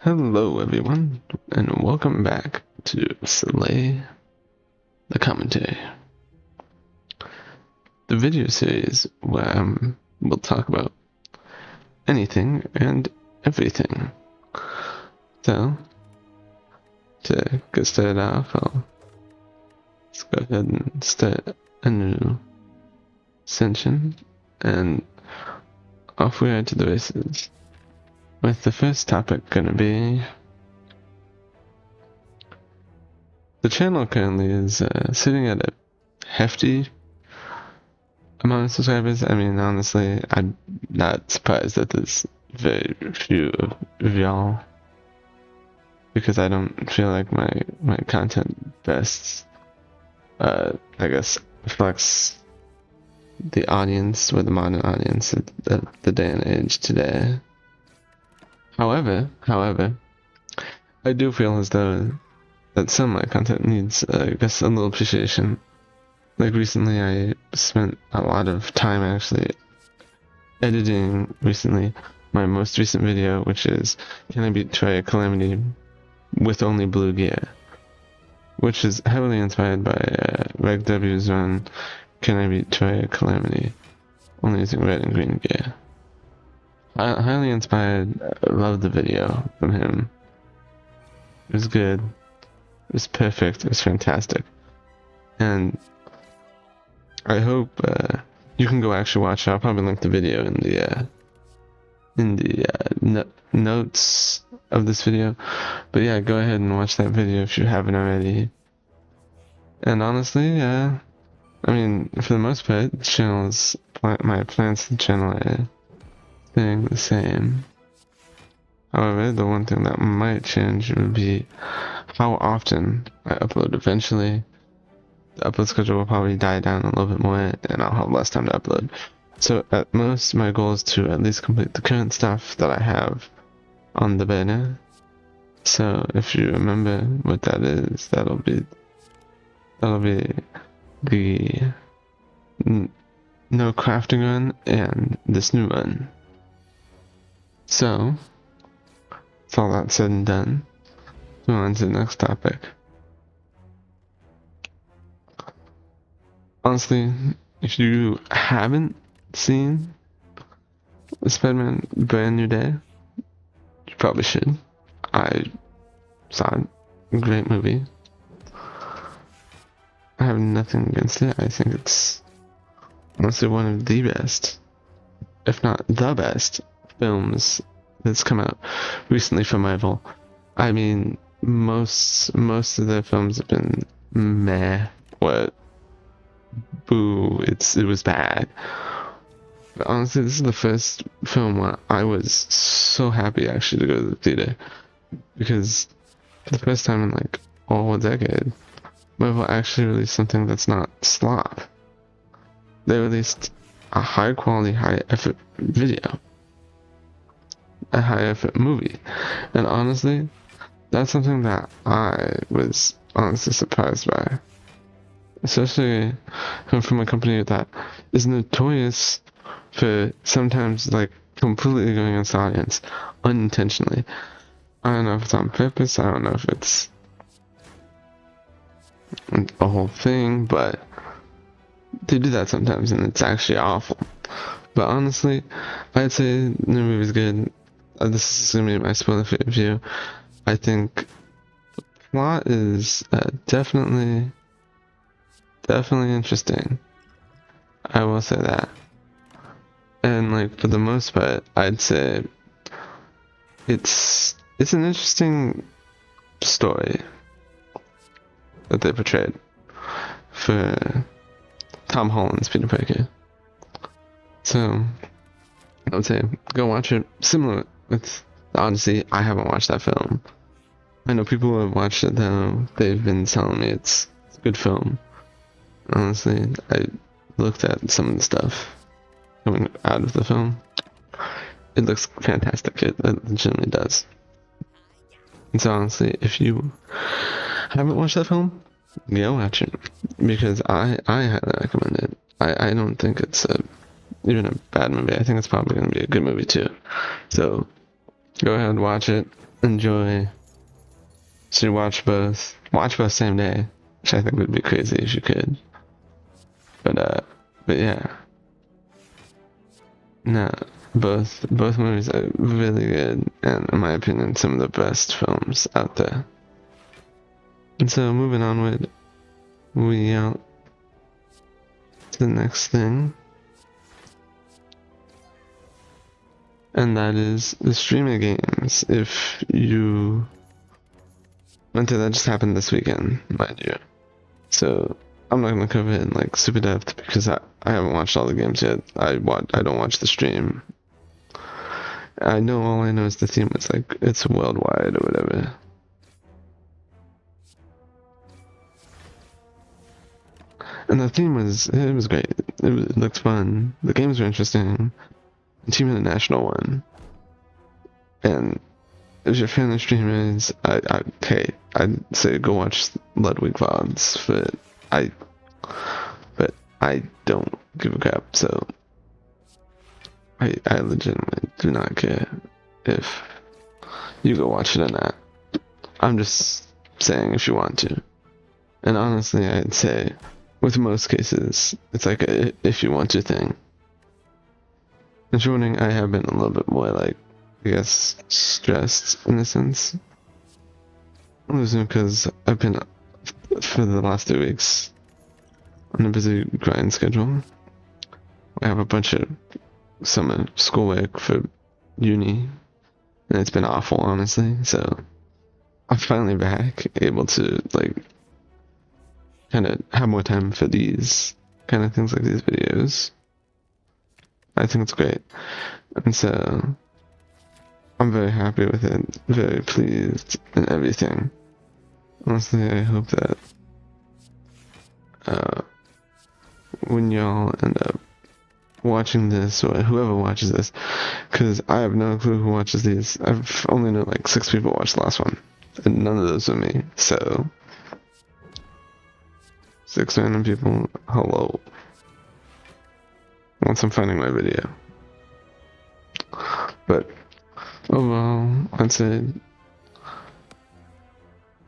Hello, everyone, and welcome back to Slay the Commentary, the video series where we'll talk about anything and everything. So, to get started off, let's go ahead and start a new session, and off we are to the races. With the first topic gonna be the channel currently is sitting at a hefty amount of subscribers. I mean, honestly, I'm not surprised that there's very few of y'all, because I don't feel like my content best, I guess, reflects the audience, or the modern audience of the day and age today. However, I do feel as though that some of my content needs, I guess, a little appreciation. Like recently, I spent a lot of time actually editing my most recent video, which is Can I Beat Troy Calamity with Only Blue Gear, which is heavily inspired by Reg W's run Can I Beat Troy Calamity only using red and green gear. Highly inspired. Loved the video from him. It was good. It was perfect. It was fantastic. And I hope you can go actually watch it. I'll probably link the video in the notes of this video. But yeah, go ahead and watch that video if you haven't already. And honestly, I mean, for the most part, the channel's my plans for the channel are staying the same. However, the one thing that might change would be how often I upload. Eventually, the upload schedule will probably die down a little bit more, and I'll have less time to upload. So at most, my goal is to at least complete the current stuff that I have on the banner. So if you remember what that is, that'll be the no crafting run and this new run. So, with all that said and done, move on to the next topic. Honestly, if you haven't seen Spider-Man Brand New Day, you probably should. I saw it. Great movie. I have nothing against it. I think it's honestly one of the best, if not the best, films that's come out recently from Marvel. I mean, most of their films have been meh, or boo, it was bad. But honestly, this is the first film where I was so happy actually to go to the theater, because for the first time in like a decade, Marvel actually released something that's not slop. They released a high quality, high effort video, a high effort movie, and honestly, that's something that I was honestly surprised by. Especially coming from a company that is notorious for sometimes like completely going against the audience unintentionally. I don't know if it's on purpose, I don't know if it's a whole thing, but they do that sometimes and it's actually awful. But honestly, I'd say the movie's good. This is gonna be my spoiler free review. I think the plot is definitely interesting. I will say that. And like for the most part, I'd say it's an interesting story that they portrayed for Tom Holland's Peter Parker. So I would say go watch it. Similar with the Odyssey, I haven't watched that film. I know people who have watched it though. They've been telling me it's a good film. Honestly, I looked at some of the stuff coming out of the film. It looks fantastic. It legitimately does. And so honestly, if you haven't watched that film, go watch it, because I highly recommend it. I don't think it's even a bad movie. I think it's probably going to be a good movie too. So go ahead and watch it. enjoy. So watch both same day, which I think would be crazy if you could. But yeah, no, both movies are really good, and in my opinion, some of the best films out there. And so moving onward, we out to the next thing, and that is the streaming games. If you went to that, just happened this weekend, mind you. So I'm not gonna cover it in like super depth because I haven't watched all the games yet. I don't watch the stream. I know all I know is the theme is like it's worldwide or whatever. And the theme was great. It looked fun. The games were interesting. Team International won. And if you're a fan of streamers, I'd say go watch Ludwig VODs, but I don't give a crap, so I legitimately do not care if you go watch it or not. I'm just saying if you want to. And honestly, I'd say with most cases, it's like a if you want to thing. In shorting, I have been a little bit more like, I guess, stressed in a sense. Mostly because I've been, for the last 2 weeks, on a busy grind schedule. I have a bunch of summer schoolwork for uni, and it's been awful, honestly, so I'm finally back, able to, like, kind of have more time for these kind of things like these videos. I think it's great, and so I'm very happy with it, very pleased, and everything. Honestly, I hope that when y'all end up watching this, or whoever watches this, because I have no clue who watches these. I've only known like 6 people watch the last one, and none of those are me, so 6 random people, hello. Once I'm finding my video. But overall, I'd say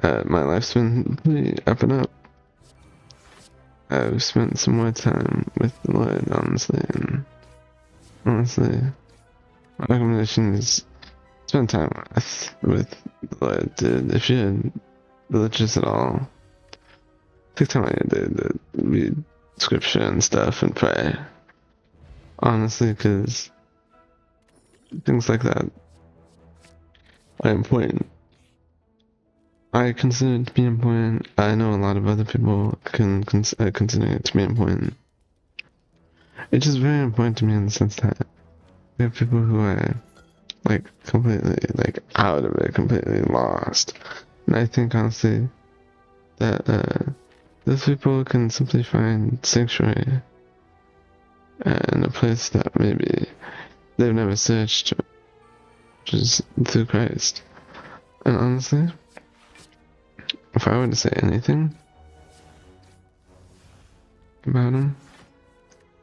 my life's been pretty up and up. I've spent some more time with the Lord, honestly, and honestly, my recommendation is spend time with the Lord, dude. If you're religious at all, take time out of your day to read scripture and stuff and pray. Honestly, because things like that are important. I consider it to be important. I know a lot of other people can consider it to be important. It's just very important to me in the sense that we have people who are like completely like out of it, completely lost. And I think honestly that those people can simply find sanctuary in a place that maybe they've never searched, which is through Christ. And honestly, if I were to say anything about him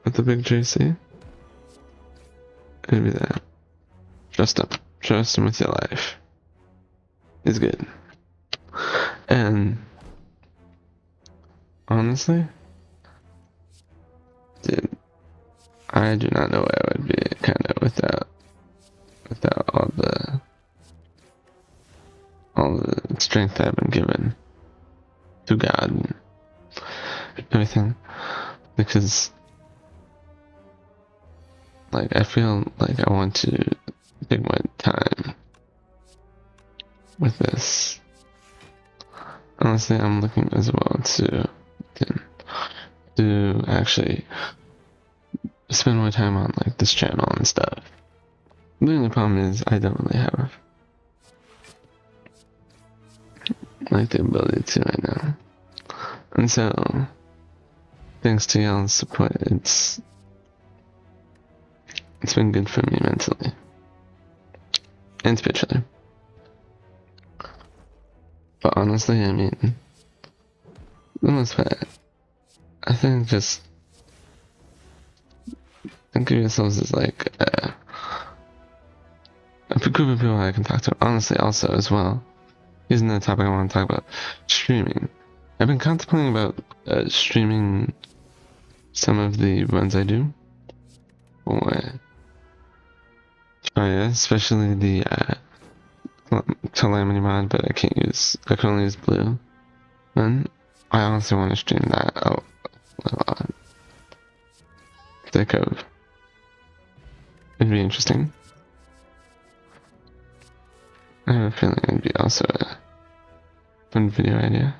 with the big JC, it'd be that. Trust him. Trust him with your life. He's good. And honestly, dude, I do not know where I would be kind of without all the strength I've been given to God and everything, because like I feel like I want to take my time with this. Honestly, I'm looking as well to actually spend more time on like this channel and stuff. The only problem is I don't really have like the ability to right now, and so thanks to y'all's support, it's been good for me mentally and spiritually. But honestly, I mean, the most part, I think just think of yourselves as like a group group of people I can talk to. Honestly, also as well, isn't the topic I want to talk about. Streaming. I've been contemplating about streaming some of the runs I do. Or, yeah, especially the Calamity mod, but I can only use blue. And I honestly want to stream that a lot. Think of. It'd be interesting. I have a feeling it'd be also a fun video idea.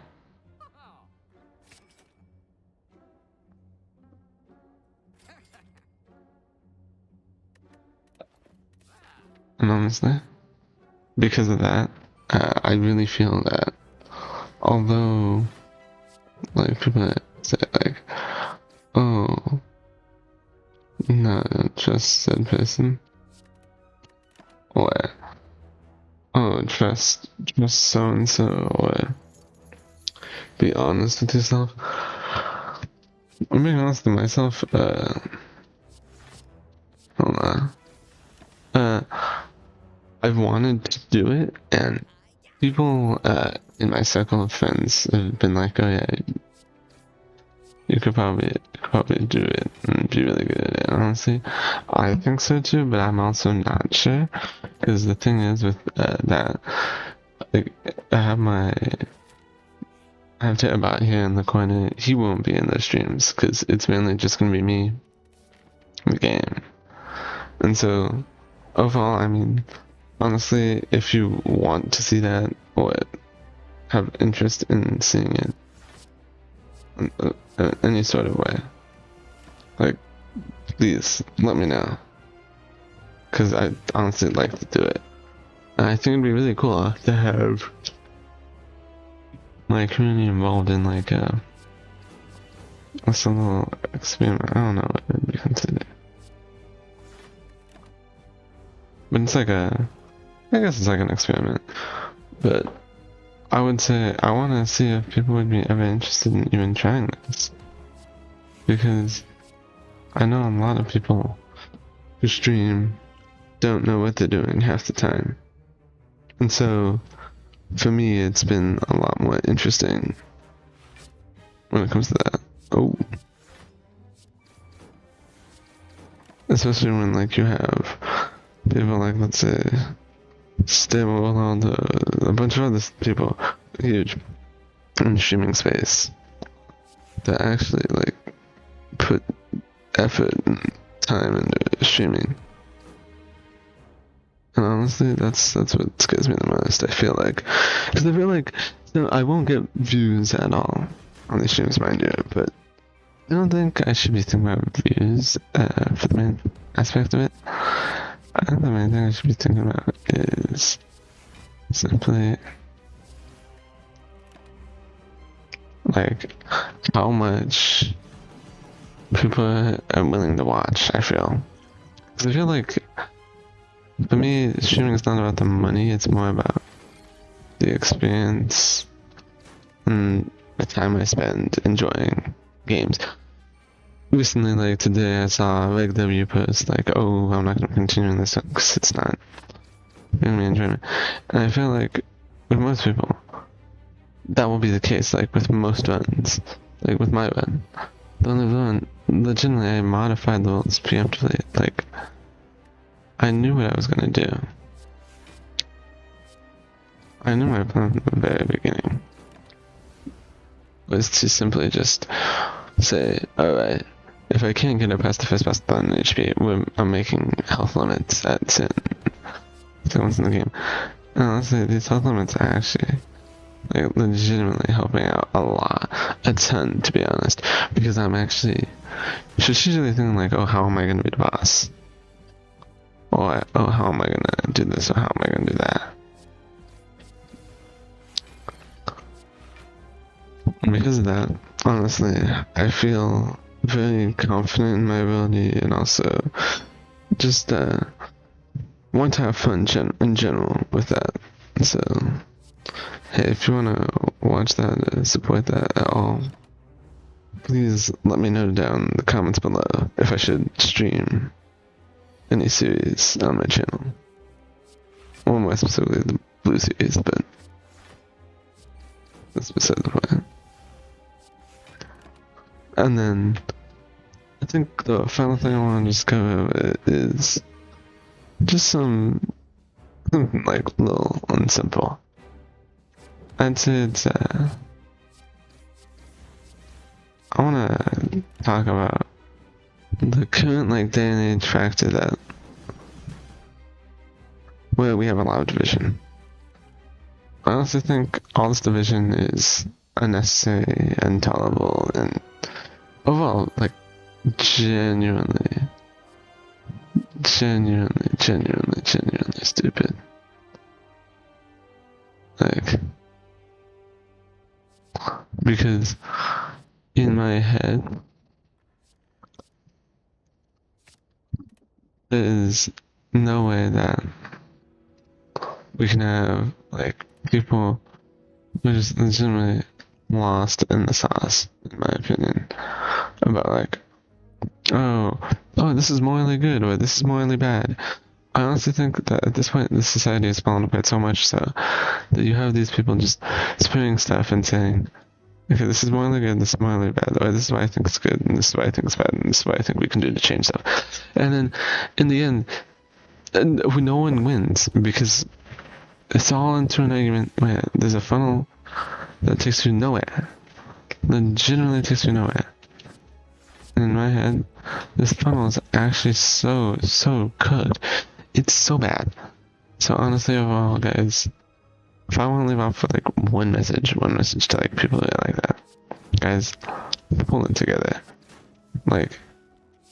And honestly, because of that, I really feel that although, like, people say, like, oh, not just said person, or, oh, trust so-and-so, or be honest with yourself. I'm being honest with myself, hold on. I've wanted to do it, and people in my circle of friends have been like, oh yeah, you could probably do it and be really good at it. Honestly, I think so too, but I'm also not sure, because the thing is with that, like, I have Tetabot here in the corner. He won't be in those streams because it's mainly just gonna be me, the game, and so overall, I mean, honestly, if you want to see that or have interest in seeing it in any sort of way, like, please let me know, because I honestly like to do it. And I think it'd be really cool to have my community involved in like some little experiment. I don't know what it would be considered, but it's like I guess it's like an experiment. But I would say I want to see if people would be ever interested in even trying this, because I know a lot of people who stream don't know what they're doing half the time, and so for me it's been a lot more interesting when it comes to that. Oh, especially when like you have people like, let's say, Stable Ronaldo, a bunch of other people huge in the streaming space that actually like put effort and time into streaming. And honestly, that's what scares me the most. I feel like, because I feel like, you know, I won't get views at all on these streams, mind you, but I don't think I should be thinking about views for the main aspect of it. I think the main thing I should be thinking about is simply like how much people are willing to watch. I feel, because I feel like for me, streaming is not about the money, it's more about the experience and the time I spend enjoying games. Recently, like today, I saw a Reg W post like, oh, I'm not going to continue this because it's not giving me enjoyment. And I feel like with most people, that will be the case, like with most runs. Like with my run. The only run, legitimately, I modified the rules preemptively. Like, I knew what I was going to do. I knew my plan from the very beginning was to simply just say, alright, if I can't get it past the first pass on HP, I'm making health limits at certain seconds in the game. And honestly, these health limits are actually like legitimately helping out a ton, to be honest, because I'm actually strategically thinking like, oh, how am I going to be the boss? Or, oh, how am I going to do this, or how am I going to do that? And because of that, honestly, I feel very confident in my ability, and also just want to have fun in general with that. So, hey, if you want to watch that, support that at all, please let me know down in the comments below if I should stream any series on my channel. well, more specifically the blue series, but that's beside the point. And then I think the final thing I want to just cover is just something like little and simple. I'd say it's I want to talk about the current like day and age factor that where we have a lot of division. I honestly think all this division is unnecessary, intolerable, and overall like genuinely stupid. Like, because in my head, there is no way that we can have, like, people who are just legitimately lost in the sauce, in my opinion, about, like, oh, this is morally good, or this is morally bad. I honestly think that at this point, this society has fallen apart so much so that you have these people just spewing stuff and saying, okay, this is morally good, this is morally bad, or this is why I think it's good, and this is why I think it's bad, and this is what I think we can do to change stuff. And then, in the end, no one wins, because it's all into an argument where there's a funnel that takes you nowhere. Legitimately takes you nowhere. And in my head, this funnel is actually so good. It's so bad. So honestly, overall, guys, if I want to leave off with like one message to like people that like that, guys, pull it together. Like,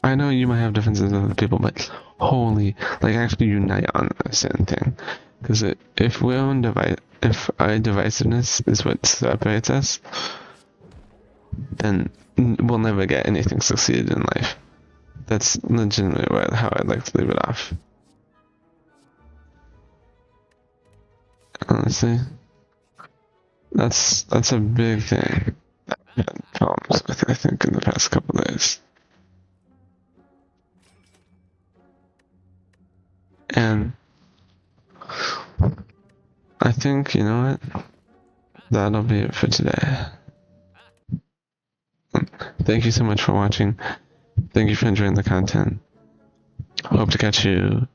I know you might have differences with other people, but holy, like actually unite on a certain thing. Because if our divisiveness is what separates us, then we'll never get anything succeeded in life. That's legitimately how I'd like to leave it off. Honestly, that's a big thing that I've had problems with, I think, in the past couple days. And I think, you know what? That'll be it for today. Thank you so much for watching. Thank you for enjoying the content. Hope to catch you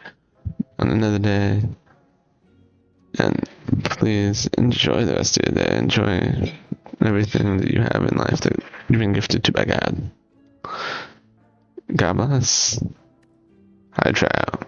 on another day. And please enjoy the rest of your day. Enjoy everything that you have in life that you've been gifted to by God. God bless. Hi, trial.